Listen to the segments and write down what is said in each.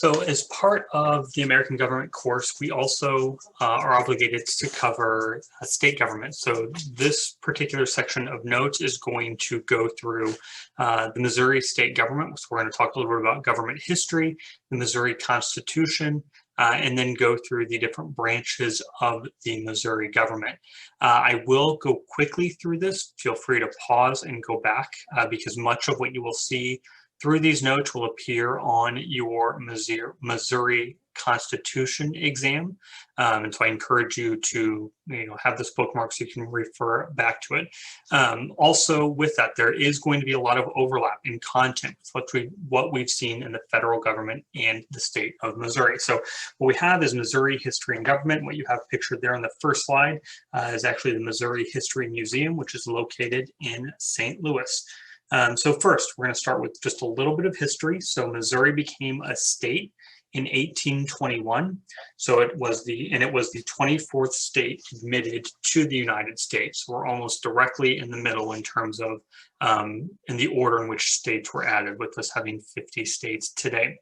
So as part of the American government course, we also are obligated to cover state government. So this particular section of notes is going to go through the Missouri state government. So we're going to talk a little bit about government history, the Missouri Constitution, and then go through the different branches of the Missouri government. I will go quickly through this. Feel free to pause and go back because much of what you will see through these notes will appear on your Missouri Constitution exam. And so I encourage you to have this bookmark so you can refer back to it. Also with that, there is going to be a lot of overlap in content with what we've seen in the federal government and the state of Missouri. So what we have is Missouri history and government. What you have pictured there on the first slide is actually the Missouri History Museum, which is located in St. Louis. So first, we're going to start with just a little bit of history. So Missouri became a state in 1821. So it was the 24th state admitted to the United States. So we're almost directly in the middle in terms of in the order in which states were added, with us having 50 states today.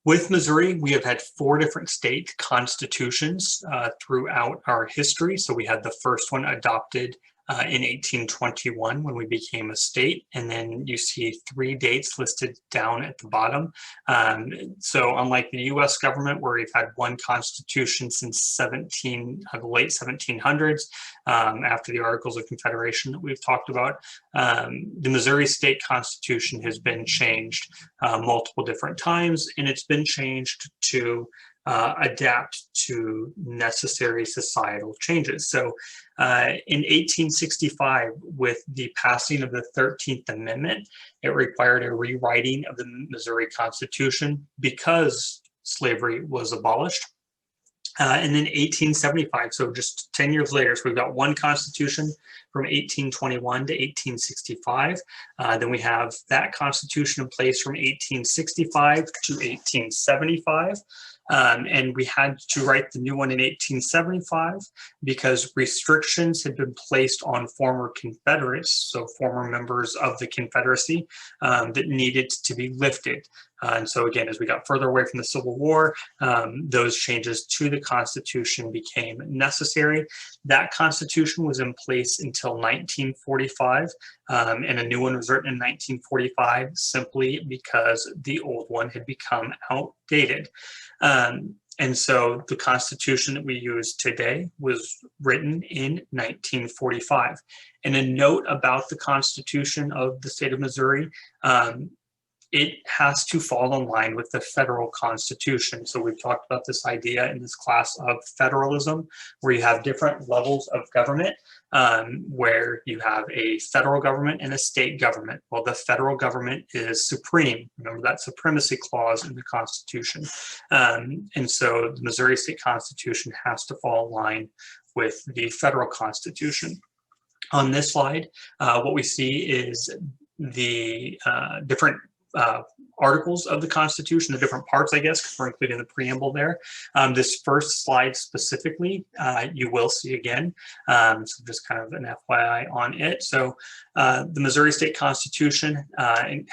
With Missouri, we have had 4 different state constitutions throughout our history. So we had the first one adopted in 1821 when we became a state, and then you see 3 dates listed down at the bottom. So unlike the US government, where we've had one constitution since the late 1700s, after the Articles of Confederation that we've talked about, the Missouri state constitution has been changed multiple different times, and it's been changed to adapt to necessary societal changes. So in 1865, with the passing of the 13th Amendment, it required a rewriting of the Missouri Constitution because slavery was abolished. And then 1875, so just 10 years later, so we've got one constitution from 1821 to 1865. Then we have that constitution in place from 1865 to 1875. And we had to write the new one in 1875 because restrictions had been placed on former Confederates, so former members of the Confederacy, that needed to be lifted. And so again, as we got further away from the Civil War, those changes to the Constitution became necessary. That Constitution was in place until 1945, and a new one was written in 1945 simply because the old one had become outdated. And so the Constitution that we use today was written in 1945. And a note about the Constitution of the state of Missouri, it has to fall in line with the federal constitution. So we've talked about this idea in this class of federalism, where you have different levels of government, where you have a federal government and a state government. Well, the federal government is supreme. Remember that supremacy clause in the Constitution. And so the Missouri State Constitution has to fall in line with the federal constitution. On this slide, what we see is the different articles of the Constitution, the different parts, I guess, because we're including the preamble there. This first slide specifically, you will see again. So just kind of an FYI on it. So the Missouri State Constitution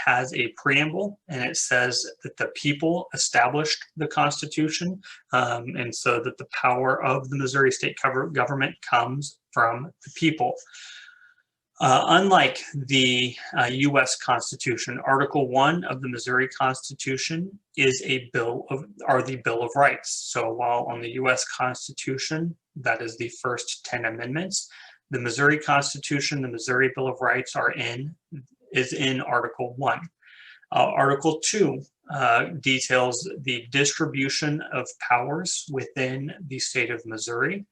has a preamble, and it says that the people established the Constitution, and so that the power of the Missouri State government comes from the people. Unlike the U.S. Constitution, Article 1 of the Missouri Constitution is the Bill of Rights. So while on the U.S. Constitution, that is the first 10 amendments, the Missouri Constitution, the Missouri Bill of Rights is in Article 1. Article 2 details the distribution of powers within the state of Missouri.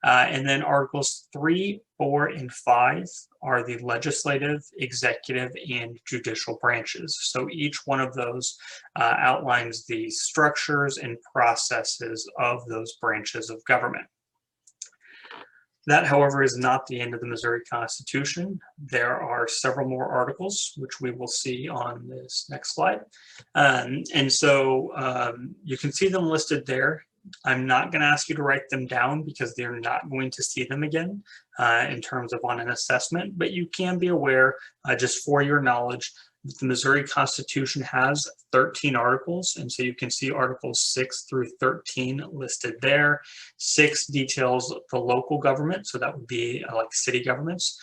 And then Articles 3, 4, and 5 are the legislative, executive, and judicial branches. So each one of those outlines the structures and processes of those branches of government. That, however, is not the end of the Missouri Constitution. There are several more articles, which we will see on this next slide. And so you can see them listed there. I'm not going to ask you to write them down because they're not going to see them again in terms of on an assessment, but you can be aware, just for your knowledge, The Missouri Constitution has 13 articles, and so you can see Articles 6 through 13 listed there. 6 details the local government, so that would be like city governments.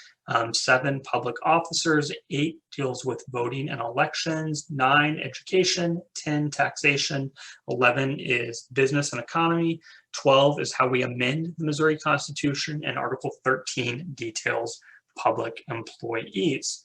7, public officers. 8 deals with voting and elections. 9, education. 10, taxation. 11 is business and economy. 12 is how we amend the Missouri Constitution, and Article 13 details public employees.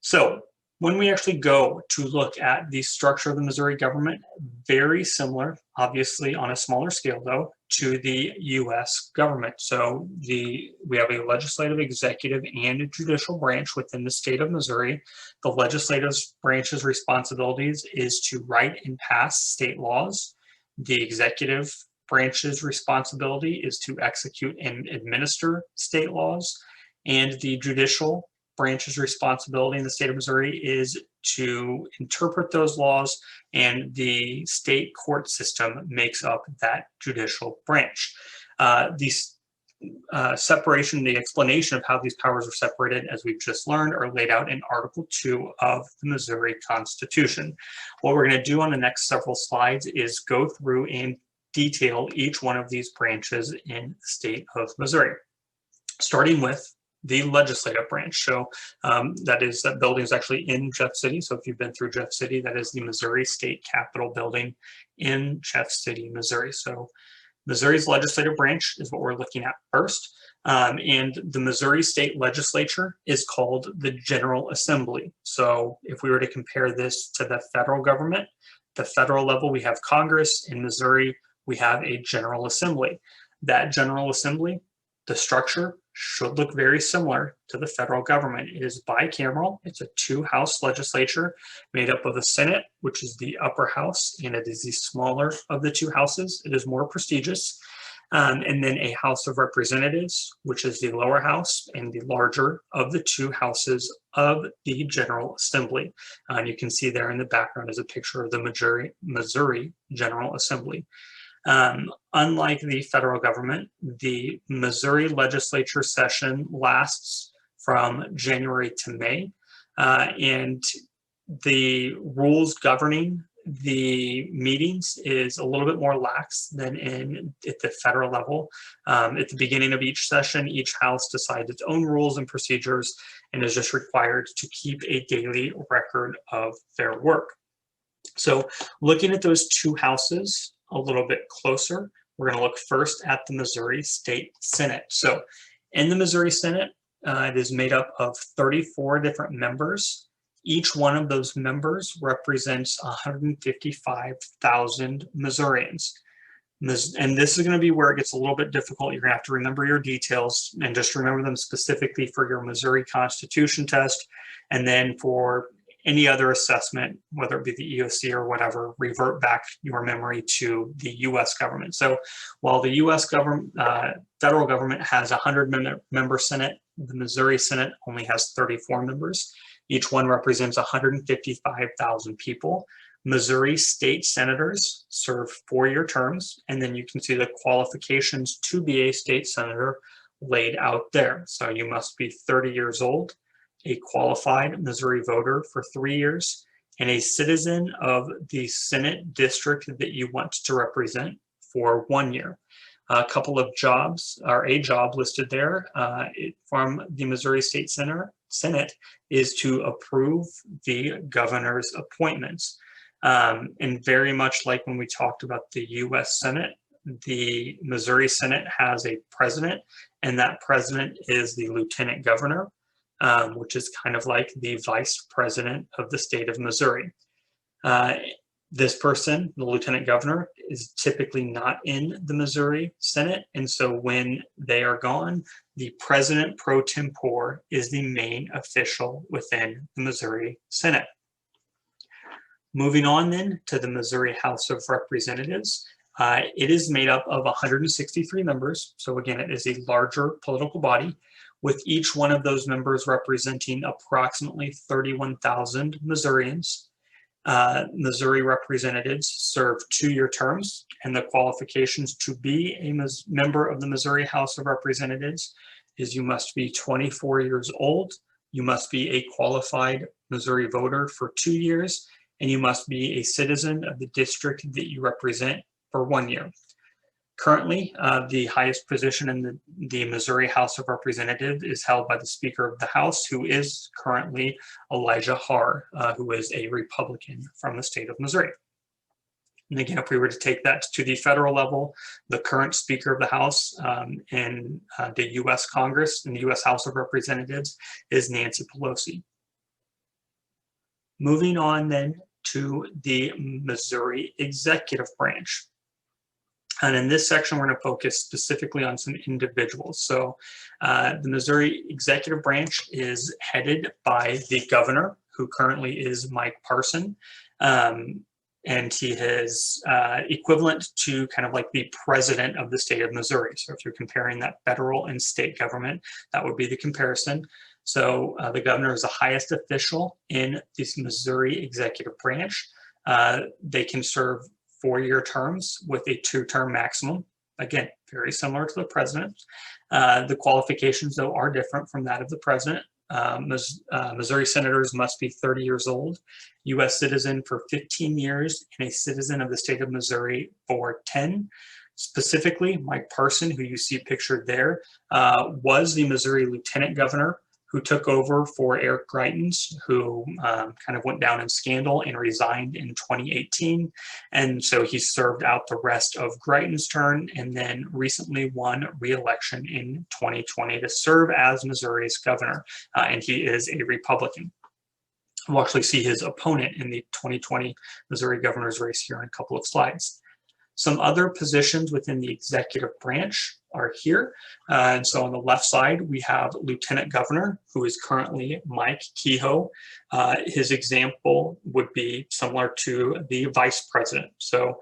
So when we actually go to look at the structure of the Missouri government, very similar, obviously on a smaller scale though, to the US government. So we have a legislative, executive, and a judicial branch within the state of Missouri. The legislative branch's responsibilities is to write and pass state laws. The executive branch's responsibility is to execute and administer state laws. And the judicial branch's responsibility in the state of Missouri is to interpret those laws, and the state court system makes up that judicial branch. Separation, the explanation of how these powers are separated, as we've just learned, are laid out in Article 2 of the Missouri Constitution. What we're going to do on the next several slides is go through and detail each one of these branches in the state of Missouri, starting with the legislative branch. So that building is actually in Jeff City. So if you've been through Jeff City, that is the Missouri State Capitol building in Jeff City, Missouri. So Missouri's legislative branch is what we're looking at first. And the Missouri State Legislature is called the General Assembly. So if we were to compare this to the federal government, the federal level, we have Congress. In Missouri, we have a General Assembly. That General Assembly, the structure should look very similar to the federal government. It is bicameral. It's a 2-house legislature made up of the Senate, which is the upper house, and it is the smaller of the 2 houses. It is more prestigious. And then a House of Representatives, which is the lower house and the larger of the 2 houses of the General Assembly. And you can see there in the background is a picture of the Missouri General Assembly. Unlike the federal government, the Missouri legislature session lasts from January to May, and the rules governing the meetings is a little bit more lax than at the federal level. At the beginning of each session, each house decides its own rules and procedures and is just required to keep a daily record of their work. So looking at those 2 houses a little bit closer, we're going to look first at the Missouri State Senate. So in the Missouri Senate, it is made up of 34 different members. Each one of those members represents 155,000 Missourians. And this is going to be where it gets a little bit difficult. You're going to have to remember your details and just remember them specifically for your Missouri Constitution test. And then for any other assessment, whether it be the EOC or whatever, revert back your memory to the US government. So while the US government, federal government has a 100-member Senate, the Missouri Senate only has 34 members. Each one represents 155,000 people. Missouri state senators serve 4-year terms, and then you can see the qualifications to be a state senator laid out there. So you must be 30 years old, a qualified Missouri voter for 3 years, and a citizen of the Senate district that you want to represent for 1 year. A couple of jobs, or a job listed there from the Missouri State Senate is to approve the governor's appointments. And very much like when we talked about the US Senate, the Missouri Senate has a president, and that president is the lieutenant governor, which is kind of like the vice president of the state of Missouri. This person, the lieutenant governor, is typically not in the Missouri Senate, and so when they are gone, the president pro tempore is the main official within the Missouri Senate. Moving on then to the Missouri House of Representatives. It is made up of 163 members, so again, it is a larger political body, with each one of those members representing approximately 31,000 Missourians. Missouri representatives serve 2-year terms, and the qualifications to be a member of the Missouri House of Representatives is you must be 24 years old, You must be a qualified Missouri voter for 2 years, and you must be a citizen of the district that you represent for 1 year. Currently, the highest position in the Missouri House of Representatives is held by the Speaker of the House, who is currently Elijah Haahr, who is a Republican from the state of Missouri. And again, if we were to take that to the federal level, the current Speaker of the House in the U.S. Congress, in the U.S. House of Representatives, is Nancy Pelosi. Moving on then to the Missouri executive branch. And in this section, we're going to focus specifically on some individuals. So the Missouri executive branch is headed by the governor, who currently is Mike Parson. And he is equivalent to kind of like the president of the state of Missouri. So if you're comparing that federal and state government, that would be the comparison. So the governor is the highest official in this Missouri executive branch. They can serve 4-year terms with a 2-term maximum. Again, very similar to the president. The qualifications, though, are different from that of the president. Missouri senators must be 30 years old, U.S. citizen for 15 years, and a citizen of the state of Missouri for 10. Specifically, Mike Parson, who you see pictured there, was the Missouri lieutenant governor who took over for Eric Greitens, who kind of went down in scandal and resigned in 2018. And so he served out the rest of Greitens' term and then recently won re-election in 2020 to serve as Missouri's governor. And he is a Republican. We'll actually see his opponent in the 2020 Missouri governor's race here in a couple of slides. Some other positions within the executive branch are here. And so on the left side, we have Lieutenant Governor, who is currently Mike Kehoe. His example would be similar to the Vice President. So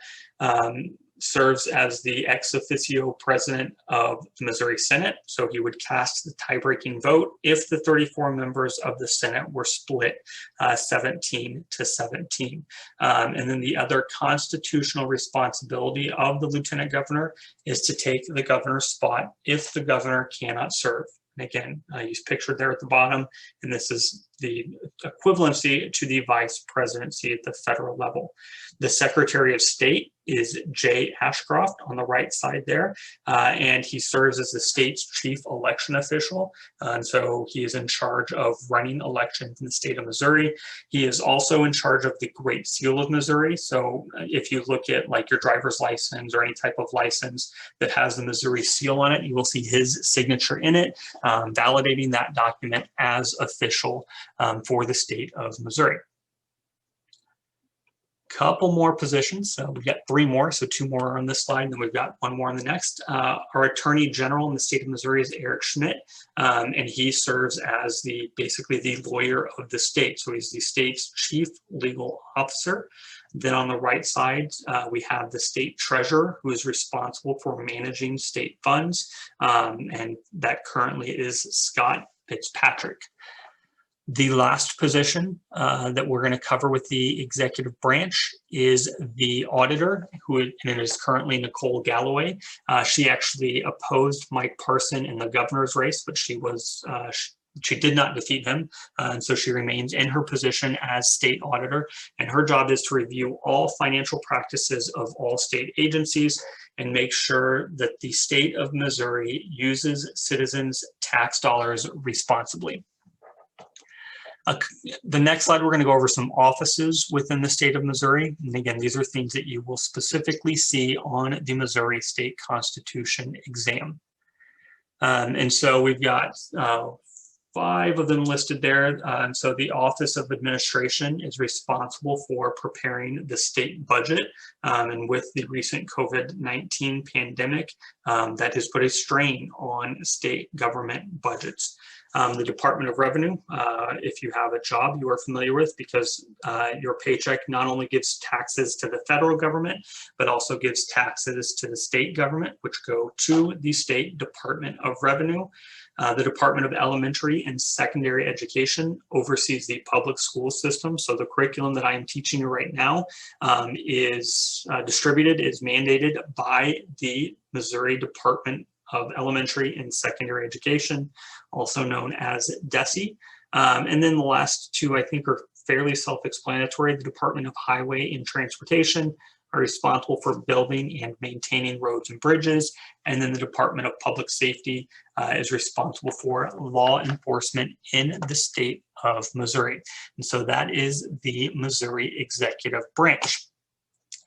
serves as the ex officio president of the Missouri Senate. So he would cast the tie-breaking vote if the 34 members of the Senate were split 17-17. And then the other constitutional responsibility of the lieutenant governor is to take the governor's spot if the governor cannot serve. And again, he's pictured there at the bottom, and this is the equivalency to the vice presidency at the federal level. The Secretary of State is Jay Ashcroft on the right side there, and he serves as the state's chief election official. And so he is in charge of running elections in the state of Missouri. He is also in charge of the Great Seal of Missouri. So if you look at like your driver's license or any type of license that has the Missouri seal on it, you will see his signature in it, validating that document as official for the state of Missouri. Couple more positions. So we've got 3 more, so 2 more are on this slide, and then we've got 1 more on the next. Our Attorney General in the state of Missouri is Eric Schmidt, and he serves as basically the lawyer of the state. So he's the state's chief legal officer. Then on the right side, we have the state treasurer, who is responsible for managing state funds, and that currently is Scott Fitzpatrick. The last position that we're going to cover with the executive branch is the auditor, and it is currently Nicole Galloway. She actually opposed Mike Parson in the governor's race, but she did not defeat him, and so she remains in her position as state auditor, and her job is to review all financial practices of all state agencies and make sure that the state of Missouri uses citizens' tax dollars responsibly. The next slide, we're going to go over some offices within the state of Missouri. And again, these are things that you will specifically see on the Missouri State Constitution exam. And so we've got 5 of them listed there. And so the Office of Administration is responsible for preparing the state budget. And with the recent COVID-19 pandemic, that has put a strain on state government budgets. The Department of Revenue, if you have a job you are familiar with, because your paycheck not only gives taxes to the federal government, but also gives taxes to the state government, which go to the State Department of Revenue. The Department of Elementary and Secondary Education oversees the public school system. So the curriculum that I am teaching you right now is mandated by the Missouri Department of Elementary and Secondary Education, also known as DESE. And then the last two, I think, are fairly self-explanatory. The Department of Highway and Transportation are responsible for building and maintaining roads and bridges. And then the Department of Public Safety is responsible for law enforcement in the state of Missouri. And so that is the Missouri Executive Branch.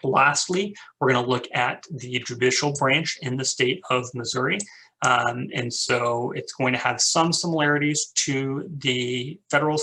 Lastly, we're going to look at the judicial branch in the state of Missouri. And so it's going to have some similarities to the federal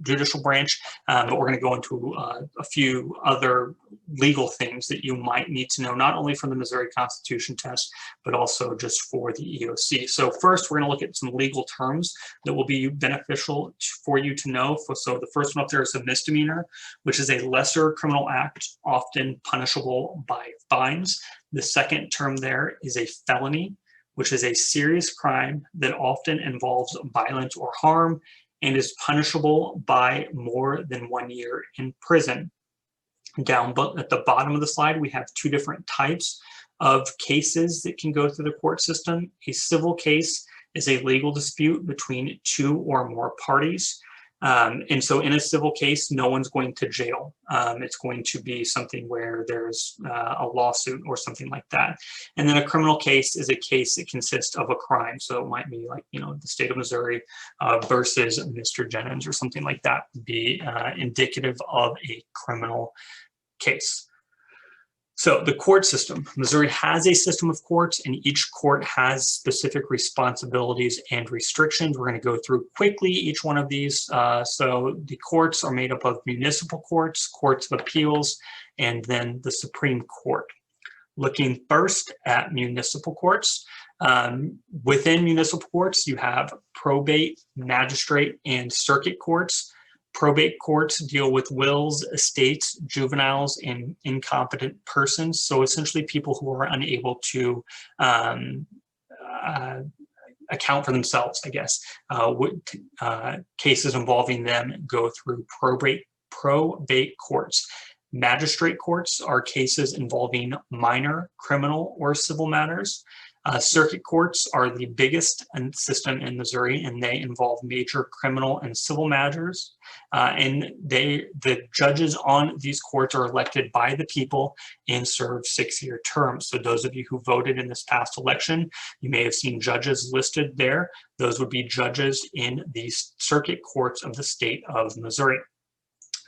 judicial branch, but we're going to go into a few other legal things that you might need to know, not only from the Missouri Constitution test, but also just for the EOC. So first, we're going to look at some legal terms that will be beneficial for you to know. So the first one up there is a misdemeanor, which is a lesser criminal act, often punishable by fines. The second term there is a felony, which is a serious crime that often involves violence or harm and is punishable by more than 1 year in prison. Down at the bottom of the slide, we have two different types of cases that can go through the court system. A civil case is a legal dispute between two or more parties. And so in a civil case, no one's going to jail. It's going to be something where there's a lawsuit or something like that. And then a criminal case is a case that consists of a crime. So it might be like, the state of Missouri versus Mr. Jennings or something like that would be indicative of a criminal case. So the court system, Missouri has a system of courts, and each court has specific responsibilities and restrictions. We're going to go through quickly each one of these. So the courts are made up of municipal courts, courts of appeals, and then the Supreme Court. Looking first at municipal courts, within municipal courts, you have probate, magistrate, and circuit courts. Probate courts deal with wills, estates, juveniles, and incompetent persons. So essentially people who are unable to account for themselves, I guess. Cases involving them go through probate courts. Magistrate courts are cases involving minor criminal or civil matters. Circuit courts are the biggest system in Missouri, and they involve major criminal and civil matters. And the judges on these courts are elected by the people and serve 6-year terms. So those of you who voted in this past election, you may have seen judges listed there. Those would be judges in the circuit courts of the state of Missouri.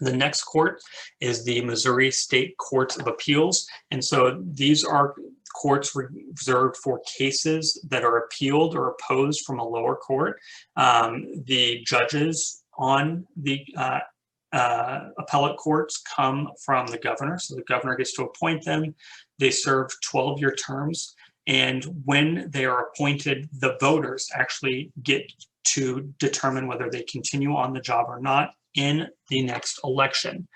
The next court is the Missouri State Courts of Appeals. And so these are courts reserved for cases that are appealed or opposed from a lower court. The judges on the appellate courts come from the governor. So the governor gets to appoint them. They serve 12-year terms. And when they are appointed, the voters actually get to determine whether they continue on the job or not in the next election.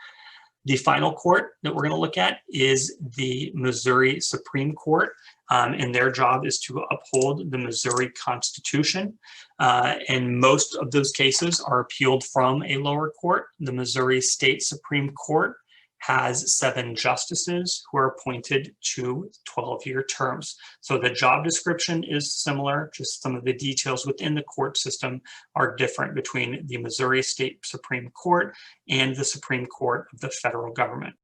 The final court that we're going to look at is the Missouri Supreme Court, and their job is to uphold the Missouri Constitution. And most of those cases are appealed from a lower court. The Missouri State Supreme Court has 7 justices who are appointed to 12-year terms. So the job description is similar, just some of the details within the court system are different between the Missouri State Supreme Court and the Supreme Court of the federal government.